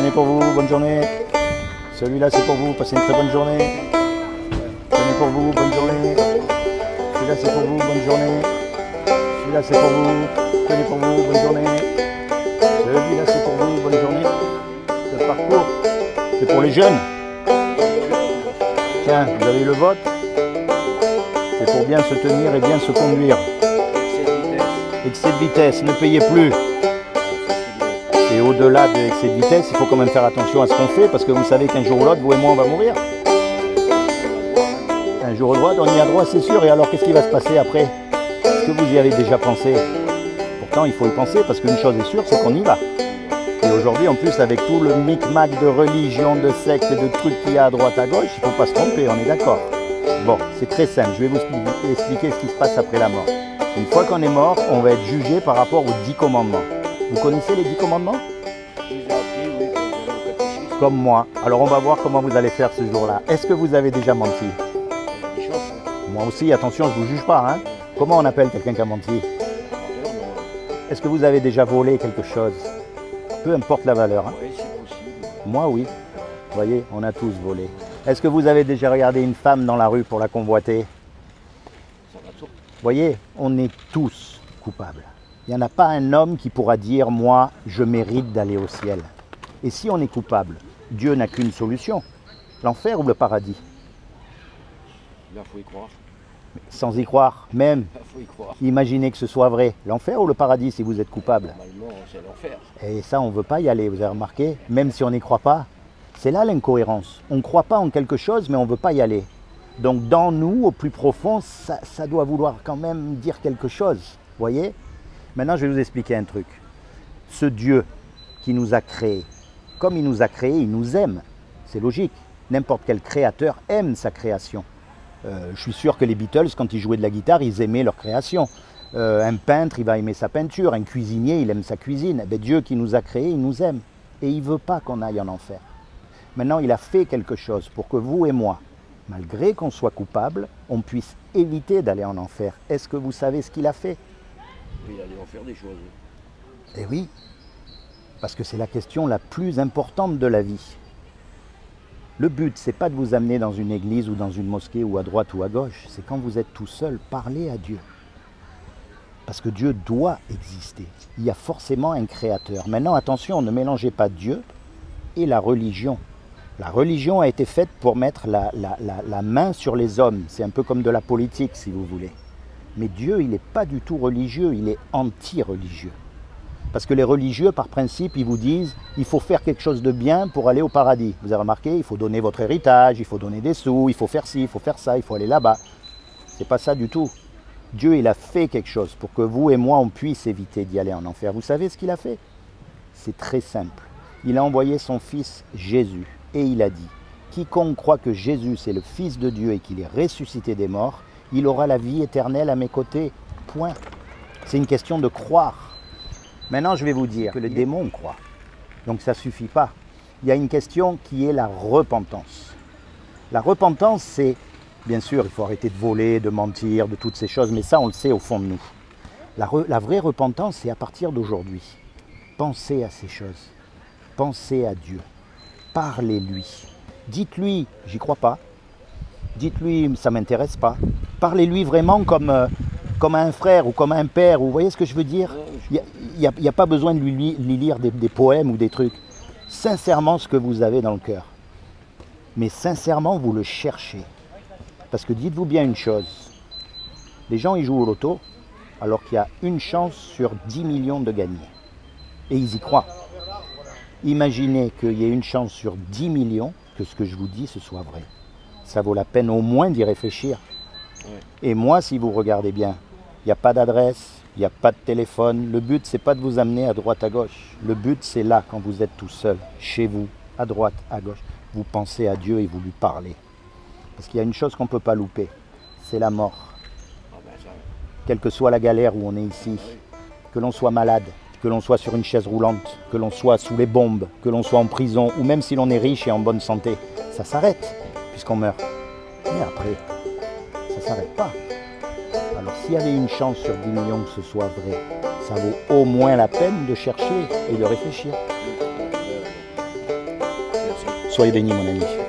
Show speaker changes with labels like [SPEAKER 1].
[SPEAKER 1] Tenez pour vous, bonne journée. Celui-là c'est pour vous, passez une très bonne journée. Tenez pour vous, bonne journée. Celui-là c'est pour vous, bonne journée. Celui-là c'est pour vous, tenez pour vous, bonne journée. Celui-là c'est pour vous, bonne journée. Le parcours, c'est pour les jeunes. Tiens, vous avez eu le vote. C'est pour bien se tenir et bien se conduire. Excès de vitesse, ne payez plus. Et au-delà de l'excès de vitesse, il faut quand même faire attention à ce qu'on fait, parce que vous savez qu'un jour ou l'autre, vous et moi, on va mourir. Un jour ou l'autre, on y a droit, c'est sûr. Et alors, qu'est-ce qui va se passer après? Est-ce que vous y avez déjà pensé? Pourtant, il faut y penser, parce qu'une chose est sûre, c'est qu'on y va. Et aujourd'hui, en plus, avec tout le micmac de religion, de secte et de trucs qu'il y a à droite, à gauche, il ne faut pas se tromper, on est d'accord. Bon, c'est très simple, je vais vous expliquer ce qui se passe après la mort. Une fois qu'on est mort, on va être jugé par rapport aux 10 commandements. Vous connaissez les 10 commandements? Comme moi. Alors on va voir comment vous allez faire ce jour-là. Est-ce que vous avez déjà menti? Moi aussi, attention, je ne vous juge pas. Hein. Comment on appelle quelqu'un qui a menti? Est-ce que vous avez déjà volé quelque chose? Peu importe la valeur. Hein. Moi, oui. Vous voyez, on a tous volé. Est-ce que vous avez déjà regardé une femme dans la rue pour la convoiter? Vous voyez, on est tous coupables. Il n'y en a pas un homme qui pourra dire « moi, je mérite d'aller au ciel ». Et si on est coupable, Dieu n'a qu'une solution, l'enfer ou le paradis?
[SPEAKER 2] Il faut y croire.
[SPEAKER 1] Sans y croire, même,
[SPEAKER 2] Faut y croire.
[SPEAKER 1] imaginez que ce soit vrai. L'enfer ou le paradis si vous êtes coupable?
[SPEAKER 2] Normalement, c'est l'enfer.
[SPEAKER 1] Et ça, on ne veut pas y aller, vous avez remarqué? Même si on n'y croit pas, c'est là l'incohérence. On ne croit pas en quelque chose, mais on ne veut pas y aller. Donc dans nous, au plus profond, ça doit vouloir quand même dire quelque chose, vous voyez? Maintenant, je vais vous expliquer un truc. Ce Dieu qui nous a créés, comme il nous a créés, il nous aime. C'est logique. N'importe quel créateur aime sa création. Je suis sûr que les Beatles, quand ils jouaient de la guitare, ils aimaient leur création. Un peintre, il va aimer sa peinture. Un cuisinier, il aime sa cuisine. Eh bien, Dieu qui nous a créés, il nous aime. Et il ne veut pas qu'on aille en enfer. Maintenant, il a fait quelque chose pour que vous et moi, malgré qu'on soit coupable, on puisse éviter d'aller en enfer. Est-ce que vous savez ce qu'il a fait?
[SPEAKER 2] Il allait en faire des choses.
[SPEAKER 1] Eh oui, parce que c'est la question la plus importante de la vie. Le but, c'est pas de vous amener dans une église ou dans une mosquée ou à droite ou à gauche, c'est quand vous êtes tout seul, parler à Dieu. Parce que Dieu doit exister. Il y a forcément un créateur. Maintenant, attention, ne mélangez pas Dieu et la religion. La religion a été faite pour mettre la main sur les hommes. C'est un peu comme de la politique, si vous voulez. Mais Dieu, il n'est pas du tout religieux, il est anti-religieux. Parce que les religieux, par principe, ils vous disent il faut faire quelque chose de bien pour aller au paradis. Vous avez remarqué, il faut donner votre héritage, il faut donner des sous, il faut faire ci, il faut faire ça, il faut aller là-bas. C'est pas ça du tout. Dieu, il a fait quelque chose pour que vous et moi, on puisse éviter d'y aller en enfer. Vous savez ce qu'il a fait? C'est très simple. Il a envoyé son fils Jésus et il a dit quiconque croit que Jésus, c'est le Fils de Dieu et qu'il est ressuscité des morts, il aura la vie éternelle à mes côtés. Point. C'est une question de croire. Maintenant, je vais vous dire que les démons croient. Donc ça ne suffit pas. Il y a une question qui est la repentance. La repentance, c'est, bien sûr, il faut arrêter de voler, de mentir, de toutes ces choses, mais ça, on le sait au fond de nous. La vraie repentance, c'est à partir d'aujourd'hui. Pensez à ces choses. Pensez à Dieu. Parlez-lui. Dites-lui, j'y crois pas. Dites-lui, ça ne m'intéresse pas. Parlez-lui vraiment comme à un frère ou comme à un père. Vous voyez ce que je veux dire? Il n'y a pas besoin de lui lire des poèmes ou des trucs. Sincèrement, ce que vous avez dans le cœur. Mais sincèrement, vous le cherchez. Parce que dites-vous bien une chose. Les gens, ils jouent au loto alors qu'il y a une chance sur 10 millions de gagner. Et ils y croient. Imaginez qu'il y ait une chance sur 10 millions que ce que je vous dis, ce soit vrai. Ça vaut la peine au moins d'y réfléchir. Et moi, si vous regardez bien, il n'y a pas d'adresse, il n'y a pas de téléphone. Le but, c'est pas de vous amener à droite, à gauche. Le but, c'est là, quand vous êtes tout seul, chez vous, à droite, à gauche. Vous pensez à Dieu et vous lui parlez. Parce qu'il y a une chose qu'on ne peut pas louper, c'est la mort. Quelle que soit la galère où on est ici, que l'on soit malade, que l'on soit sur une chaise roulante, que l'on soit sous les bombes, que l'on soit en prison, ou même si l'on est riche et en bonne santé, ça s'arrête, puisqu'on meurt. Mais après, ça ne s'arrête pas. Alors s'il y avait une chance sur 10 millions que ce soit vrai, ça vaut au moins la peine de chercher et de réfléchir. Soyez bénis, mon ami.